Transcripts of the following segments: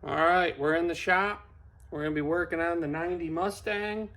All right, we're in the shop. We're going to be working on the 90 Mustang,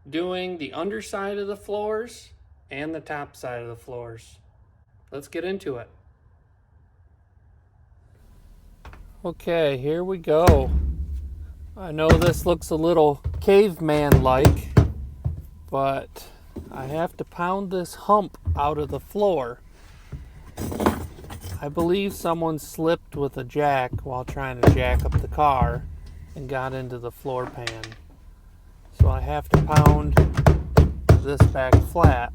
doing the underside of the floors and the top side of the floors. Let's get into it. Okay, here we go. I know this looks a little caveman-like, but I have to pound this hump out of the floor. I believe someone slipped with a jack while trying to jack up the car and got into the floor pan. So I have to pound this back flat.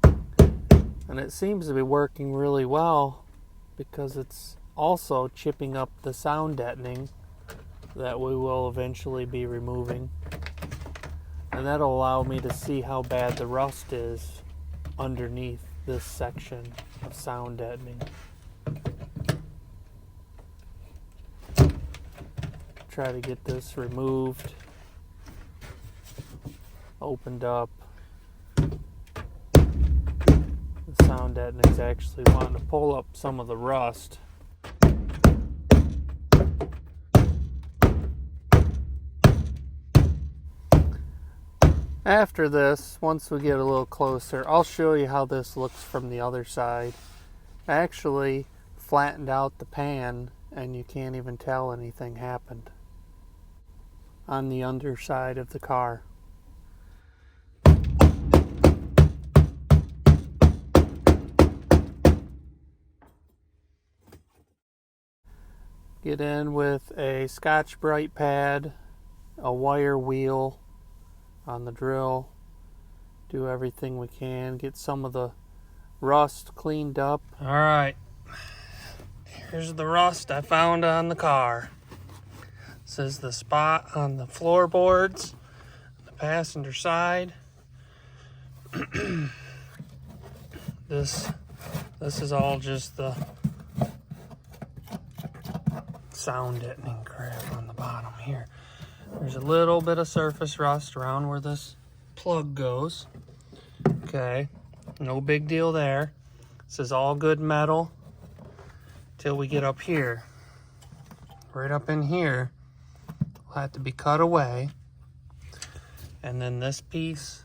And it seems to be working really well because it's also chipping up the sound deadening that we will eventually be removing. And that'll allow me to see how bad the rust is underneath this section of sound deadening. Try to get this removed, opened up. The sound deadening is actually wanting to pull up some of the rust. After this, once we get a little closer, I'll show you how this looks from the other side. I actually flattened out the pan and you can't even tell anything happened on the underside of the car. Get in with a Scotch-Brite pad, a wire wheel on the drill. Do everything we can. Get some of the rust cleaned up. Alright, here's the rust I found on the car. This is the spot on the floorboards, the passenger side. This is all just the sound deadening crap on the bottom here. There's a little bit of surface rust around where this plug goes. Okay, no big deal there. This is all good metal till we get up here. Right up in here will have to be cut away. And then this piece,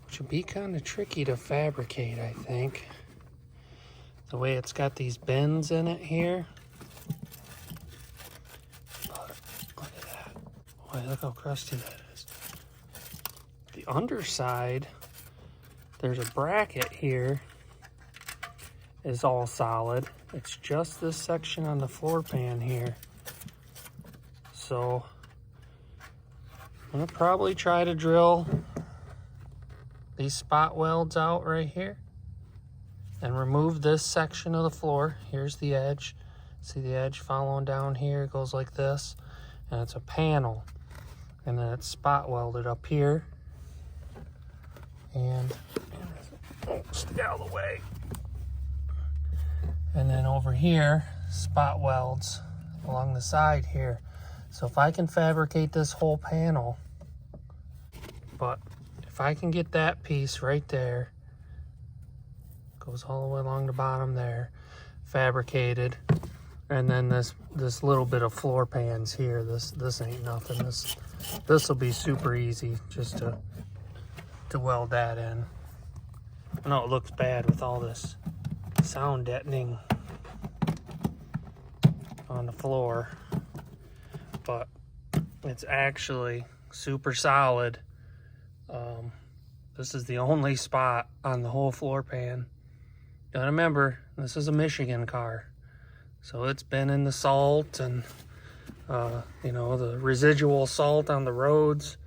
which will be kind of tricky to fabricate, I think. The way it's got these bends in it here. But look at that. Boy, look how crusty that is. The underside, there's a bracket here, is all solid. It's just this section on the floor pan here. So I'm gonna probably try to drill these spot welds out right here and remove this section of the floor. Here's the edge. See the edge following down here? It goes like this, and it's a panel. And then it's spot welded up here. And stay out of the way. And then over here, spot welds along the side here. So if I can fabricate this whole panel, but if I can get that piece right there, goes all the way along the bottom there, fabricated, and then this little bit of floor pans here, this ain't nothing. This will be super easy just to weld that in. I know it looks bad with all this sound deadening on the floor, but it's actually super solid. This is the only spot on the whole floor pan. Gotta remember, this is a Michigan car, so it's been in the salt and you know, the residual salt on the roads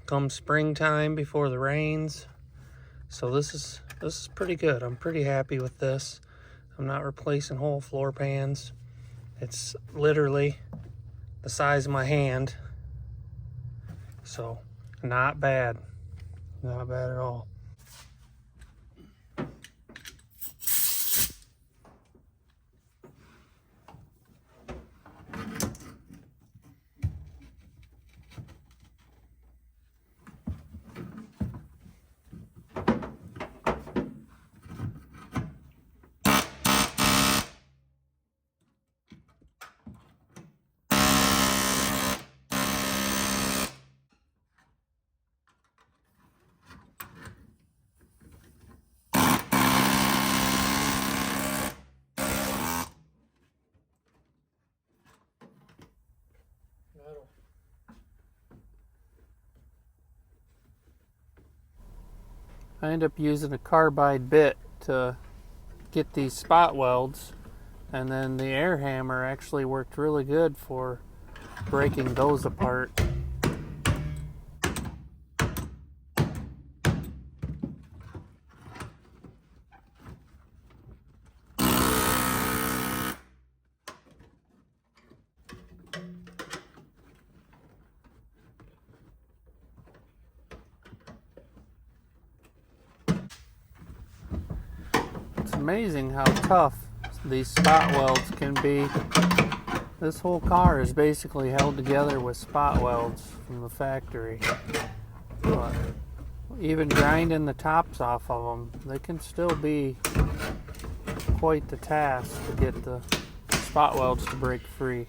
come springtime before the rains. So this is pretty good. I'm pretty happy with this. I'm not replacing whole floor pans. It's literally the size of my hand. So not bad. Not bad at all. I end up using a carbide bit to get these spot welds, and then the air hammer actually worked really good for breaking those apart. It's amazing how tough these spot welds can be. This whole car is basically held together with spot welds from the factory. But even grinding the tops off of them, they can still be quite the task to get the spot welds to break free.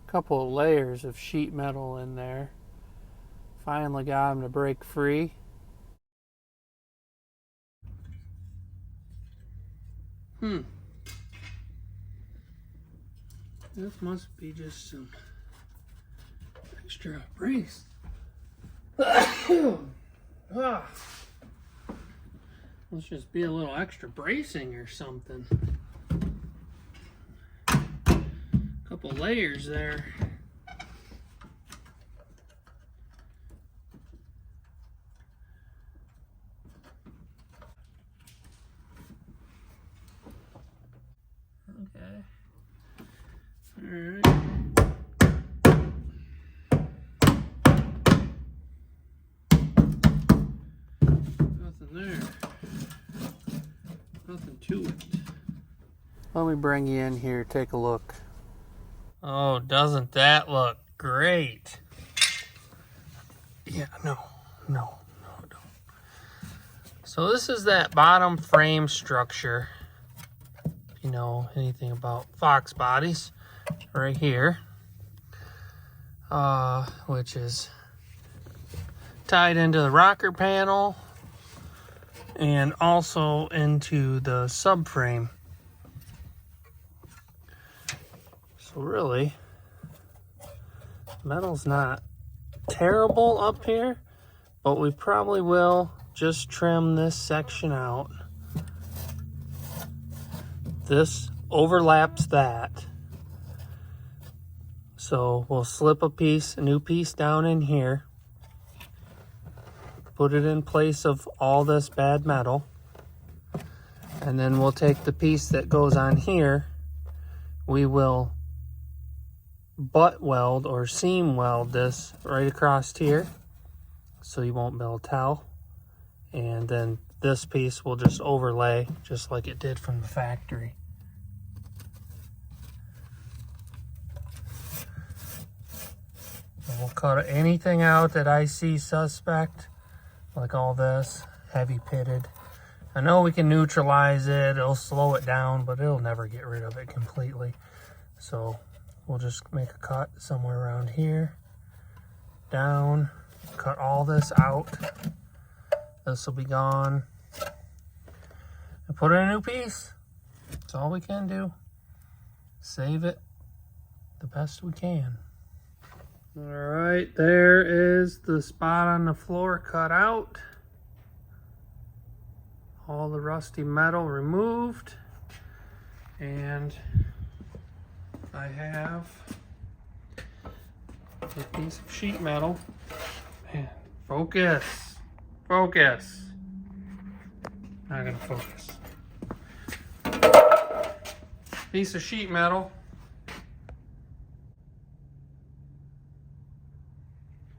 Couple of layers of sheet metal in there. Finally got them to break free. This must be just some extra brace. Let's just be a little extra bracing or something. Couple layers there. Okay. All right. Nothing there. Nothing to it. Let me bring you in here, take a look. Oh, doesn't that look great? Yeah, no, don't. So this is that bottom frame structure. If you know anything about Fox bodies, right here, which is tied into the rocker panel and also into the subframe. So really, metal's not terrible up here, but we probably will just trim this section out. This overlaps that. So we'll slip a new piece down in here, put it in place of all this bad metal, and then we'll take the piece that goes on here, we will butt weld or seam weld this right across here so you won't be able to tell, and then this piece will just overlay just like it did from the factory. And we'll cut anything out that I see suspect, like all this heavy pitted. I know we can neutralize it, it'll slow it down, but it'll never get rid of it completely. So we'll just make a cut somewhere around here, down, cut all this out. This will be gone. And put in a new piece. That's all we can do. Save it the best we can. All right, there is the spot on the floor cut out. All the rusty metal removed. And I have a piece of sheet metal. Man, focus. Not gonna focus. Piece of sheet metal.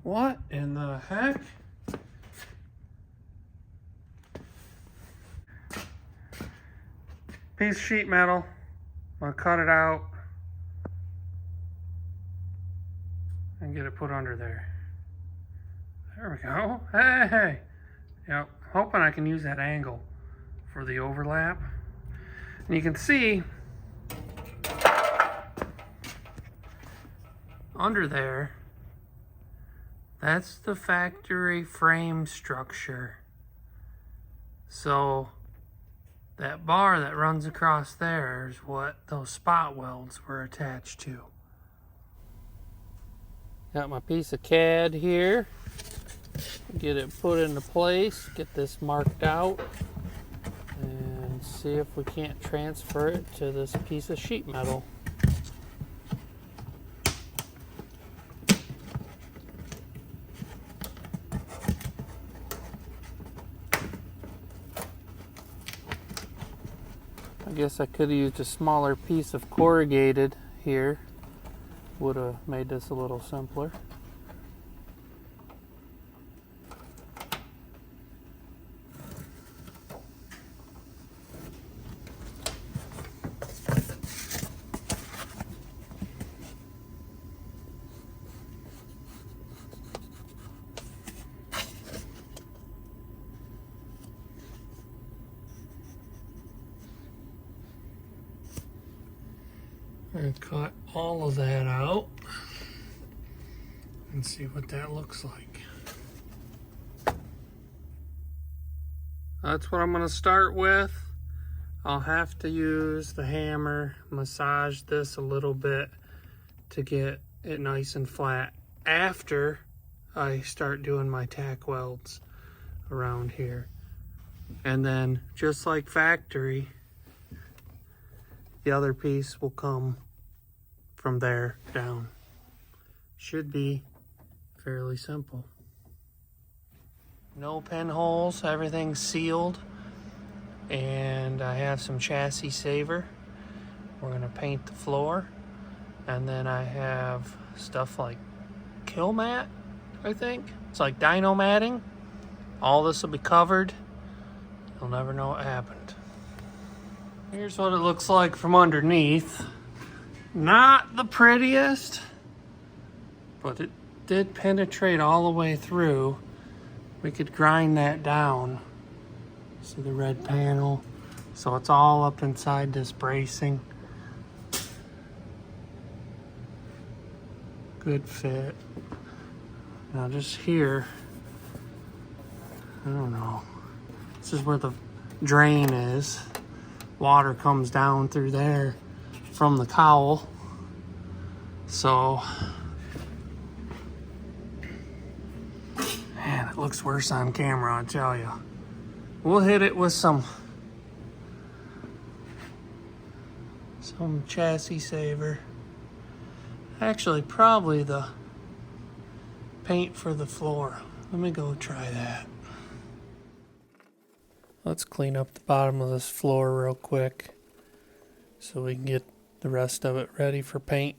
What in the heck? Piece of sheet metal. I'm gonna cut it out and get it put under there. There we go. Hey. Yep. Hoping I can use that angle for the overlap. And you can see under there, that's the factory frame structure. So that bar that runs across there is what those spot welds were attached to. Got my piece of CAD here. Get it put into place, get this marked out, and see if we can't transfer it to this piece of sheet metal. I guess I could have used a smaller piece of corrugated here. Would have made this a little simpler. And cut all of that out and see what that looks like. That's what I'm going to start with. I'll have to use the hammer, massage this a little bit to get it nice and flat after I start doing my tack welds around here. And then just like factory, the other piece will come from there down. Should be fairly simple. No pinholes, everything's sealed. And I have some chassis saver. We're gonna paint the floor. And then I have stuff like kill mat, I think. It's like dyno matting. All this will be covered. You'll never know what happened. Here's what it looks like from underneath. Not the prettiest, but it did penetrate all the way through. We could grind that down. See the red panel? So it's all up inside this bracing. Good fit. Now just here, I don't know. This is where the drain is. Water comes down through there from the cowl. So, man, it looks worse on camera, I tell you. We'll hit it with some chassis saver. Actually, probably the paint for the floor. Let me go try that. Let's clean up the bottom of this floor real quick so we can get the rest of it ready for paint.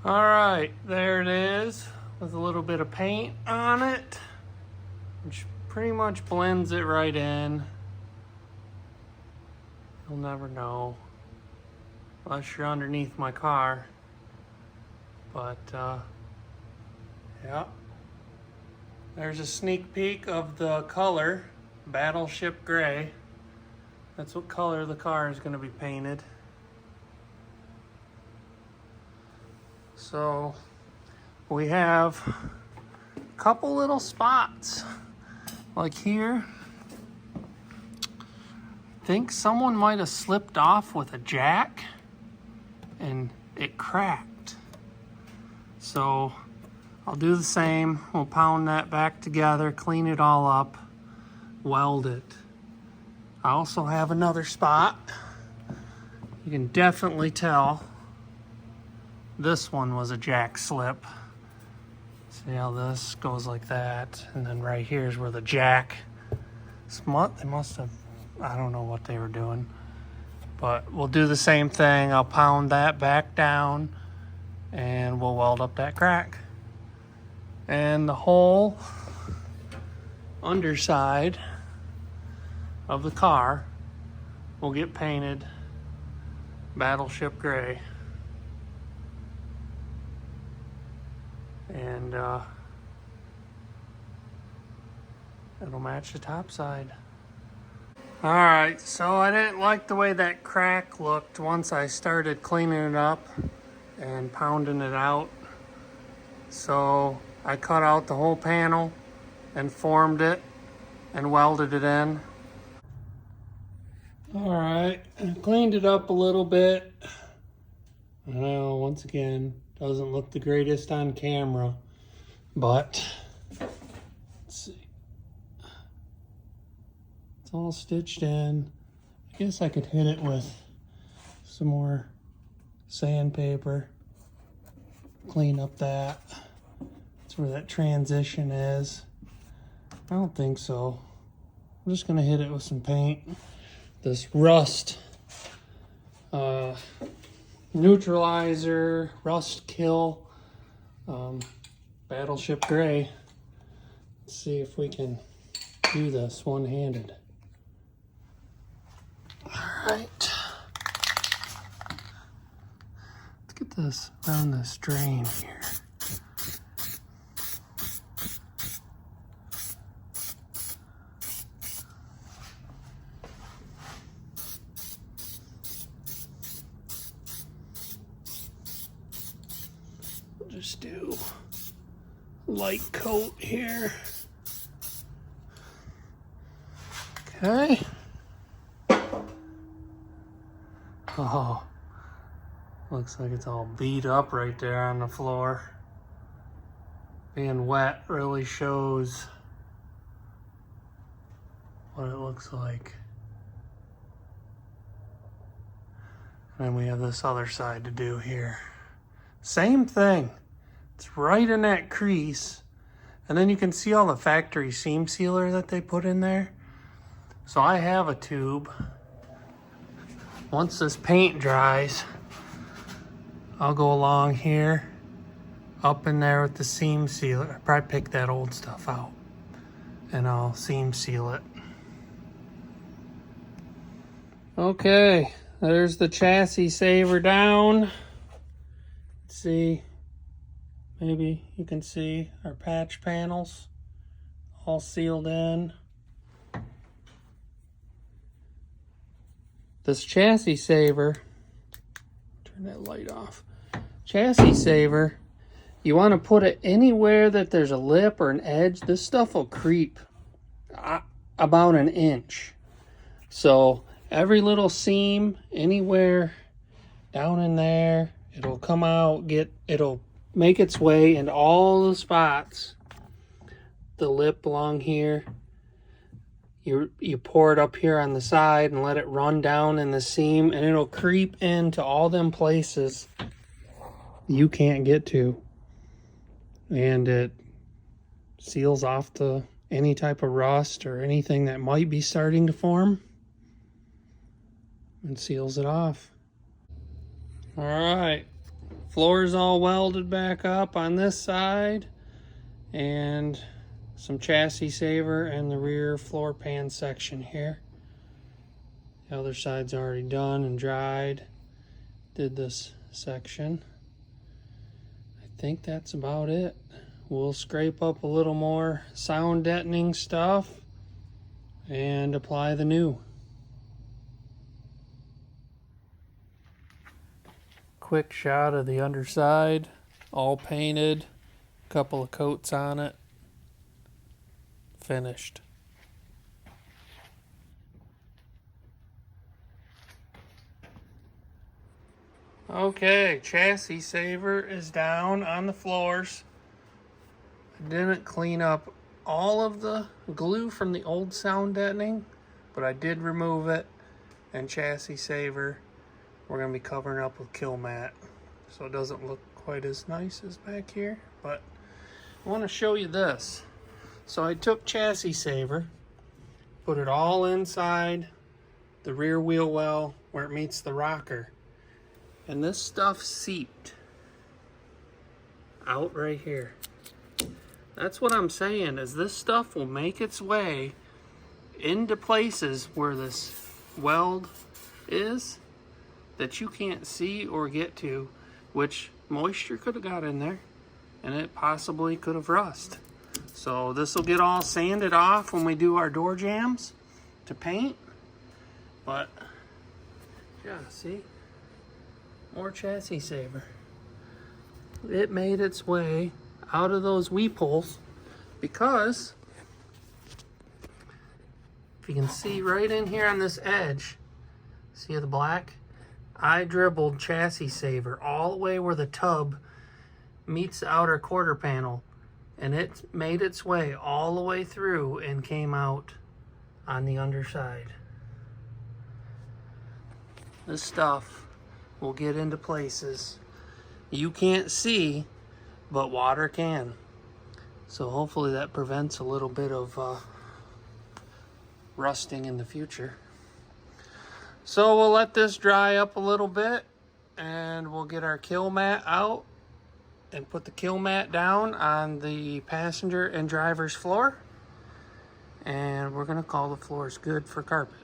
All right, there it is with a little bit of paint on it, which pretty much blends it right in. You'll never know unless you're underneath my car. But yeah, there's a sneak peek of the color, Battleship Gray. That's what color the car is going to be painted. So we have a couple little spots like here. I think someone might have slipped off with a jack and it cracked. So I'll do the same. We'll pound that back together, clean it all up, weld it. I also have another spot. You can definitely tell this one was a jack slip. See how this goes like that, and then right here is where the jack. They must have, I don't know what they were doing, but we'll do the same thing. I'll pound that back down, and we'll weld up that crack. And the whole underside of the car will get painted Battleship Gray. And it'll match the top side. Alright, so I didn't like the way that crack looked once I started cleaning it up and pounding it out. So I cut out the whole panel and formed it and welded it in. Alright, I cleaned it up a little bit. I know, once again, doesn't look the greatest on camera, but let's see. It's all stitched in. I guess I could hit it with some more sandpaper. Clean up that. That's where that transition is. I don't think so. I'm just gonna hit it with some paint. This rust neutralizer, rust kill, Battleship Gray. Let's see if we can do this one-handed. All right. Let's get this around this drain here. Just do light coat here. Okay. Oh, looks like it's all beat up right there on the floor. Being wet really shows what it looks like. And then we have this other side to do here. Same thing. It's right in that crease. And then you can see all the factory seam sealer that they put in there. So I have a tube. Once this paint dries, I'll go along here, up in there with the seam sealer. I'll probably pick that old stuff out and I'll seam seal it. Okay, there's the chassis saver down. See, maybe you can see our patch panels all sealed in. This chassis saver, turn that light off. Chassis saver, you want to put it anywhere that there's a lip or an edge. This stuff will creep about an inch. So every little seam, anywhere down in there, it'll come out, it'll make its way into all the spots. The lip along here, you pour it up here on the side and let it run down in the seam, and it'll creep into all them places you can't get to. And it seals off any type of rust or anything that might be starting to form, and seals it off. All right, floor's all welded back up on this side, and some chassis saver and the rear floor pan section here. The other side's already done and dried. Did this section. I think that's about it. We'll scrape up a little more sound deadening stuff and apply the new. Quick shot of the underside, all painted, a couple of coats on it. Finished. Okay, chassis saver is down on the floors. Didn't clean up all of the glue from the old sound deadening, but I did remove it. And chassis saver, we're going to be covering up with kill mat, so it doesn't look quite as nice as back here. But I want to show you this. So I took chassis saver, put it all inside the rear wheel well where it meets the rocker, and this stuff seeped out right here. That's what I'm saying, is this stuff will make its way into places where this weld is that you can't see or get to, which moisture could have got in there and it possibly could have rust. So this will get all sanded off when we do our door jambs to paint. But yeah, see, more chassis saver. It made its way out of those weep holes because if you can see right in here on this edge, see the black? I dribbled chassis saver all the way where the tub meets the outer quarter panel, and it made its way all the way through and came out on the underside. This stuff will get into places you can't see, but water can. So hopefully that prevents a little bit of rusting in the future. So we'll let this dry up a little bit and we'll get our kill mat out and put the kill mat down on the passenger and driver's floor, and we're gonna call the floors good for carpet.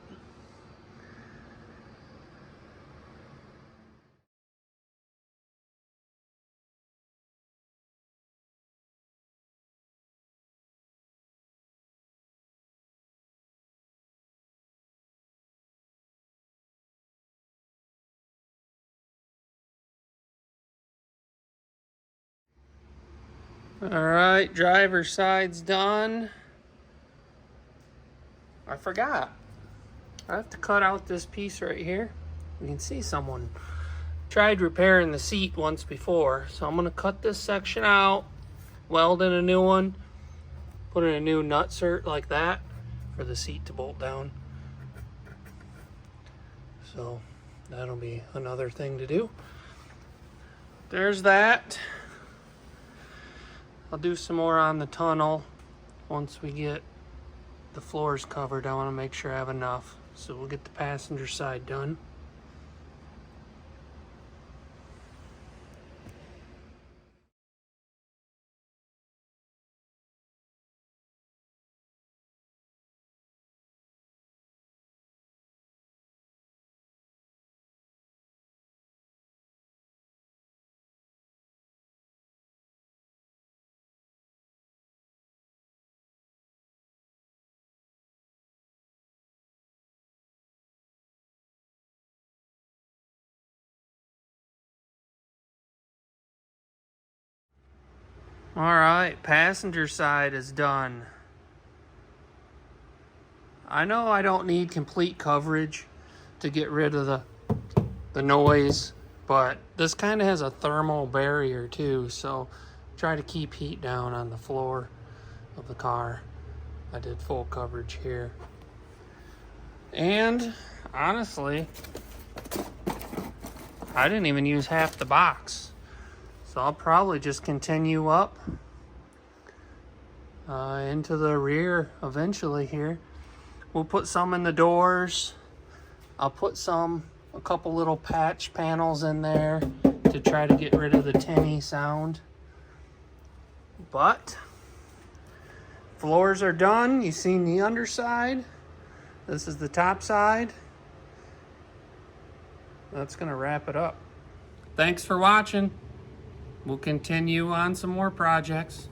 All right, driver's side's done. I forgot. I have to cut out this piece right here. You can see someone tried repairing the seat once before. So I'm gonna cut this section out, weld in a new one, put in a new nutsert like that for the seat to bolt down. So that'll be another thing to do. There's that. I'll do some more on the tunnel once we get the floors covered. I want to make sure I have enough. So we'll get the passenger side done. All right, passenger side is done. I know I don't need complete coverage to get rid of the noise, but this kind of has a thermal barrier too, so try to keep heat down on the floor of the car. I did full coverage here. And honestly, I didn't even use half the box. So I'll probably just continue up into the rear eventually here. We'll put some in the doors. I'll put a couple little patch panels in there to try to get rid of the tinny sound. But floors are done. You've seen the underside. This is the top side. That's gonna wrap it up. Thanks for watching. We'll continue on some more projects.